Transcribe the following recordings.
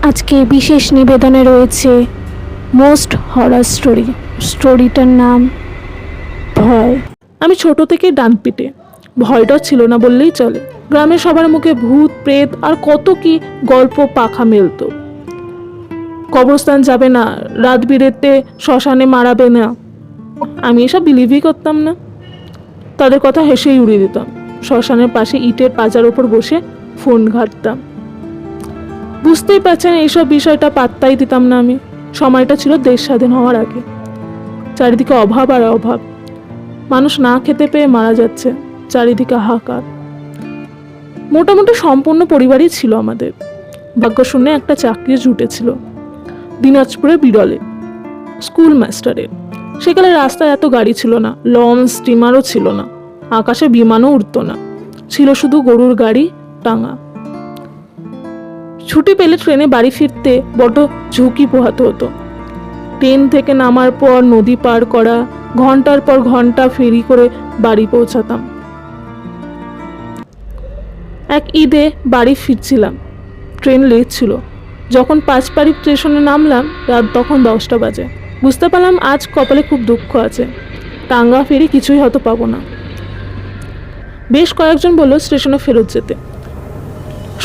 আজকে বিশেষ নিবেদনে রয়েছে মোস্ট হরার স্টোরিটার নাম ভয়। আমি ছোট থেকেই ডানপিটে, ভয়টাও ছিল না বললেই চলে। গ্রামের সবার মুখে ভূত প্রেত আর কত কি গল্প পাখা মেলতো। কবরস্থান যাবে না, রাত বিরেতে শ্মশানে মারাবে না, আমি এসব বিলিভই করতাম না। তাদের কথা হেসেই উড়িয়ে দিতাম। শ্মশানের পাশে ইটের পাজার ওপর বসে ফোন ঘাঁটতাম। বুঝতেই পারছেন এইসব বিষয়টা পাত্তাই দিতাম না আমি। সময়টা ছিল দেশ স্বাধীন হওয়ার আগে। চারিদিকে অভাব আর অভাব, মানুষ না খেতে পেয়ে মারা যাচ্ছে, চারিদিকে হাহাকার। মোটামুটি সম্পূর্ণ পরিবারই ছিল আমাদের। ভাগ্য শুনে একটা চাকরি জুটেছিল দিনাজপুরে বিরলে, স্কুল মাস্টারের। সেকালে রাস্তায় এত গাড়ি ছিল না, লঞ্চ স্টিমারও ছিল না, আকাশে বিমানও উঠতো না, ছিল শুধু গরুর গাড়ি টাঙা। ছুটি পেলে ট্রেনে বাড়ি ফিরতে বড় ঝুঁকি পোহাতে হতো। ট্রেন থেকে নামার পর নদী পার করা, ঘন্টার পর ঘন্টা ফেরি করে বাড়ি পৌঁছাতাম। এক ঈদে বাড়ি ফিরছিলাম, ট্রেন লেট ছিল। যখন পাঁচপাড়ি স্টেশনে নামলাম রাত তখন 10টা বাজে। বুঝতে পারলাম আজ কপালে খুব দুঃখ আছে, টাঙ্গা ফেরি কিছুই হয়তো পাবো না। বেশ কয়েকজন বলল স্টেশনে ফেরত যেতে,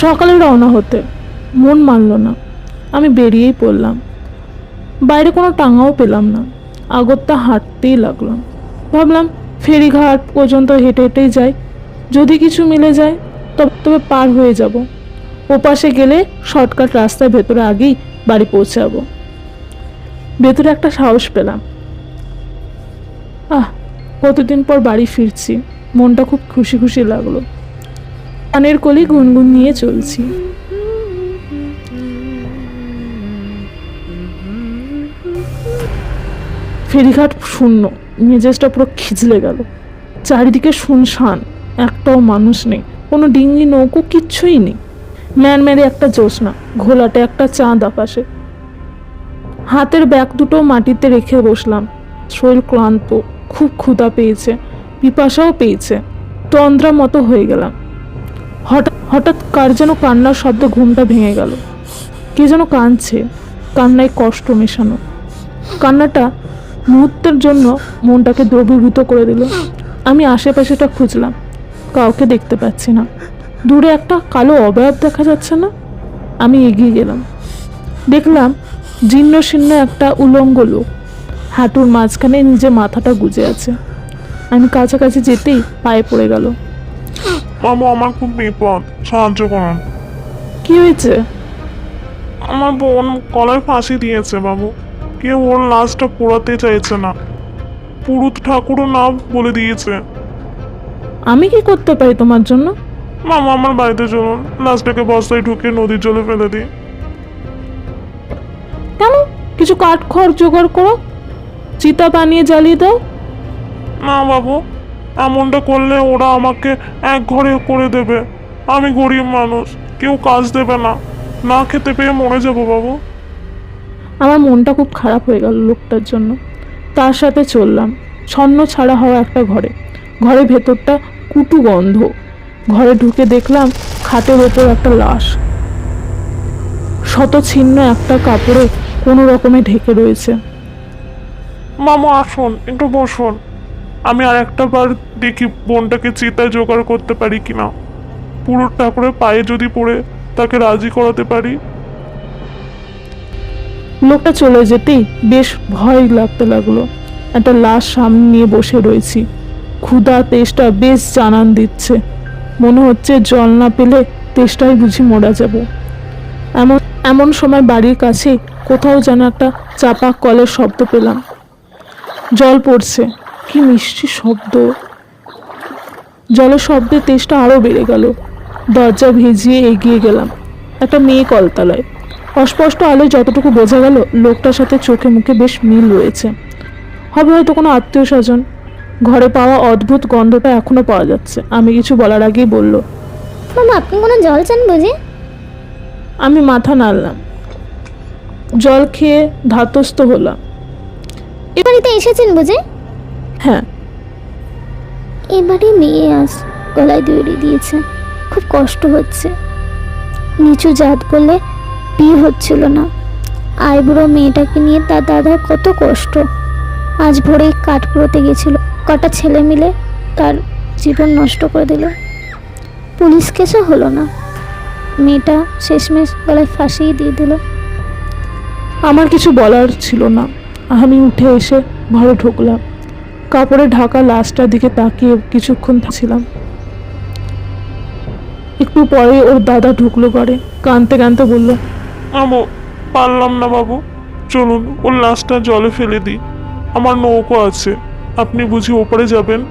সকালে রওনা হতে। মন মানল না, আমি বেরিয়েই পড়লাম। বাইরে কোনো টাঙ্গাও পেলাম না, আগত্যা হাঁটতেই লাগলাম। ভাবলাম ফেরিঘাট পর্যন্ত হেঁটে হেঁটেই যাই, যদি কিছু মিলে যায় তবে পার হয়ে যাব। ওপাশে গেলে শর্টকাট রাস্তায় ভেতরে আগেই বাড়ি পৌঁছাবো। ভেতরে একটা সাহস পেলাম। কতদিন পর বাড়ি ফিরছি, মনটা খুব খুশি খুশি লাগলো। কানের কলি গুনগুন নিয়ে চলছি। ফেরিঘাট শূন্য, মেজাজটা পুরো খিচলে গেল। চারিদিকে শুনশান, একটাও মানুষ নেই, কোনো ডিঙ্গি নৌকো কিচ্ছুই নেই। ম্যানমেরে একটা জ্যোৎস্না, ঘোলাটে একটা চাঁদ আকাশে। হাতের ব্যাগ দুটো মাটিতে রেখে বসলাম। শরীর ক্লান্ত, খুব ক্ষুধা পেয়েছে, পিপাসাও পেয়েছে, তন্দ্রা মতো হয়ে গেলাম। হঠাৎ কার যেন কান্নার শব্দ ঘুমটা ভেঙে গেল। কে যেন কাঁদছে, কান্নায় কষ্ট মেশানো। কান্নাটা মুহূর্তের জন্য মনটাকে দ্রবীভূত করে দিল। আমি আশেপাশেটা খুঁজলাম, কাউকে দেখতে পাচ্ছি না। দূরে একটা কালো অবয়ব দেখা যাচ্ছে না? আমি এগিয়ে গেলাম, দেখলাম জীর্ণ শীর্ণ একটা উলঙ্গ লোক, হাঁটুর মাঝখানে নিজে মাথাটা গুজে আছে। আমি কাছাকাছি যেতেই পায়ে পড়ে গেল। বাবু, আমার খুব বিপদ, সাহায্য করুন। কি হয়েছে? আমার বোন গলায় ফাঁসি দিয়েছে বাবু। কেউ ওর লাশটা পোড়াতে চাইছে না, পুরুত ঠাকুরও না বলে দিয়েছে। আমি কি করতে পারি তোমার জন্য? মামা, আমার বাড়িতে চলুন, লাশটাকে বস্তায় ঢুকে নদীর জলে ফেলে দিই। কেন? কিছু কাঠ খড় জোগাড় করো, চিতা বানিয়ে জ্বালিয়ে দাও। না বাবু, এমনটা করলে ওরা আমাকে এক ঘরে করে দেবে। আমি গরিব মানুষ, কেউ কাজ দেবে না, না খেতে পেয়ে মরে যাবো বাবু। আমার মনটা খুব খারাপ হয়ে গেল লোকটার জন্য। তার সাথে চললাম ছন্ন ছাড়া হওয়া একটা ঘরে। ঘরের ভেতরটা কুটু গন্ধ। ঘরে ঢুকে দেখলাম খাটের ওপর একটা লাশ, শত ছিন্ন একটা কাপড়ে কোনো রকমে ঢেকে রয়েছে। মামা আসুন, একটু বসুন। আমি আর একটা বার দেখি বোনটাকে চিতায় জোগাড় করতে পারি কিনা। পুরো ঠাকুরের পায়ে যদি পড়ে তাকে রাজি করাতে পারি। লোকটা চলে যেতেই বেশ ভয় লাগতে লাগলো। একটা লাশ সামনে নিয়ে বসে রয়েছি, ক্ষুধা তেষ্টা বেশ জানান দিচ্ছে। মনে হচ্ছে জল না পেলে তেষ্টায় বুঝি মরা যাব। এমন সময় বাড়ির কাছে কোথাও যেন একটা চাপা কলের শব্দ পেলাম। জল পড়ছে, কি মিষ্টি শব্দ! জলের শব্দে তেষ্টা আরো বেড়ে গেল। দরজা ভেজিয়ে এগিয়ে গেলাম। একটা মেয়ে কলতলায়। অস্পষ্ট আলোয় যতটুকু বোঝা গেল লোকটার সাথে চোখে মুখে বেশ মিল রয়েছে। হবে হয়তো কোনো আত্মীয় স্বজন। ঘরে পাওয়া অদ্ভুত গন্ধটা এখনো পাওয়া যাচ্ছে। আমি কিছু বলার আগেই বলল, বাবা, আপনি কোনো জল চান বুঝি? আমি মাথা নাড়লাম, জল খেয়ে ধাতস্থ হলাম। এ বাড়িতে এসেছেন বুঝি? হ্যাঁ। এবারে মেয়ে গলায় দড়ি দিয়েছে, খুব কষ্ট হচ্ছে। নিচু জাত বলে বিয়ে হচ্ছিল না। আইবুড়ো মেয়েটাকে নিয়ে তার দাদার কত কষ্ট। আজ ভোরে কাঠ কুড়োতে গেছিল, কটা ছেলে মিলে তার জীবন নষ্ট করে দিল। পুলিশ কেসও হলো না, মেয়েটা শেষমেশ গলায় ফাঁসিয়ে দিয়ে দিল। আমার কিছু বলার ছিল না। আমি উঠে এসে ঘরে ঢুকলাম। কাপড়ে ঢাকা লাশটার দিকে তাকিয়ে কিছুক্ষণ ছিলাম। একটু পরে ওর দাদা ঢুকলো ঘরে, কাঁদতে কাঁদতে বলল, আমো পারলাম না বাবু, চলুন ওর লাশটা জলে ফেলে দিই। আমার নৌকো আছে, আপনি বুঝি ওপরে যাবেন,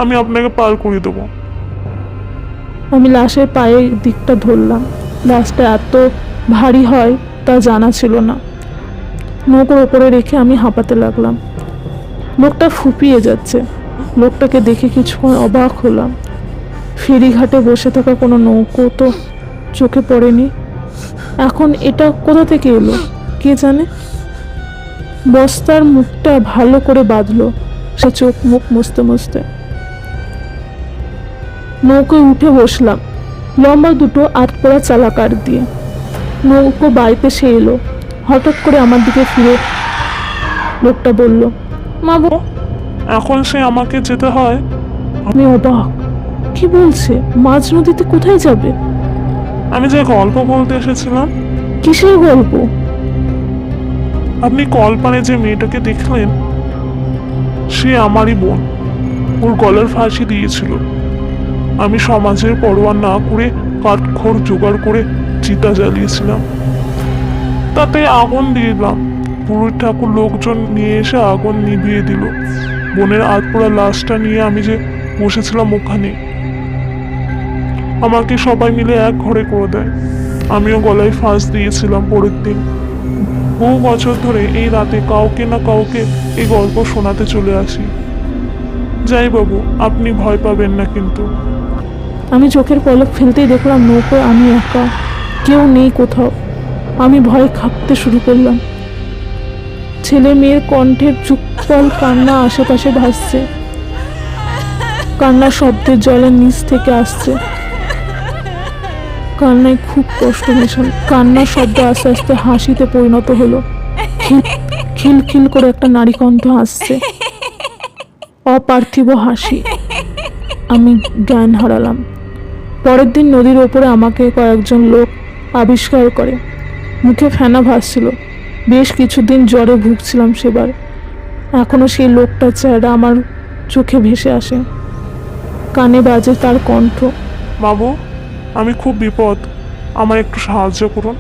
আমি আপনাকে পার করে দেবো। আমি লাশের পায়ের দিকটা ধরলাম। লাশটা এত ভারী হয় তা জানা ছিল না। নৌকোর ওপরে রেখে আমি হাঁপাতে লাগলাম। লোকটা ফুপিয়ে যাচ্ছে। লোকটাকে দেখে কিছুক্ষণ অবাক হলাম। ফেরিঘাটে বসে থাকা কোনো নৌকো তো চোখে পড়েনি। এখন এটা কোথা থেকে এলো কে জানে। বস্তার মুখটা ভালো করে বাঁধলো সে, চোখ মুখ মুছতে মুছতে। নৌকোয় উঠে বসলাম লম্বা দুটো আটপোড়া চালাকার দিয়ে। নৌকো বাইতে সে এলো। হঠাৎ করে আমার দিকে ফিরে লোকটা বলল, বাবু এখন সে আমাকে যেতে হয়? আমি অবাক। কি বলছে? মাঝ নদীতে কোথায় যাবে? আমি যে গল্প বলতে এসেছিলাম, কিসের গল্প? আপনি কলপানে যে মেয়েটাকে দেখলেন, সে আমারই বোন। ওর গলার ফাঁসি দিয়েছিল। আমি সমাজের পরোয়া না করে কাঠখড় জোগাড় করে চিতা জ্বালিয়েছিলাম, তাতে আগুন দিলাম। পুরোহিত ঠাকুর লোকজন নিয়ে এসে আগুন নিভিয়ে দিল। বোনের আধপোড়া লাশটা নিয়ে আমি যে বসেছিলাম ওখানে, আমাকে সবাই মিলে এক ঘরে করে দেয়। আমিও গলায় ফাঁস দিয়েছিলাম পরের দিন। বহু বছর ধরে এই রাতে কাউকে না কাউকে এই গল্প শোনাতে চলে আসি। যাই বাবু, আপনি ভয় পাবেন না কিন্তু। আমি চোখের পলক ফেলতেই দেখলাম নৌকোয় আমি একা, কেউ নেই কোথাও। আমি ভয়ে কাঁপতে শুরু করলাম। ছেলে মেয়ের কণ্ঠের চুপল কান্না আশেপাশে ভাসছে। কান্নার শব্দের জলের নিচ থেকে আসছে। কান্নায় খুব কষ্ট মেশানো। কান্নার শব্দ আস্তে আস্তে হাসিতে পরিণত হলো। খিলখিল করে একটা নারী কণ্ঠ আসছে, অপার্থিব হাসি। আমি জ্ঞান হারালাম। পরের দিন নদীর ওপরে আমাকে কয়েকজন লোক আবিষ্কার করে। মুখে ফেনা ভাসছিল। বেশ কিছুদিন জ্বরে ভুগছিলাম সেবার। এখনো সেই লোকটার চেহারা আমার চোখে ভেসে আসে। কানে বাজে তার কণ্ঠ। বাবু, আমি খুব বিপদ, আমার একটু সাহায্য করুন।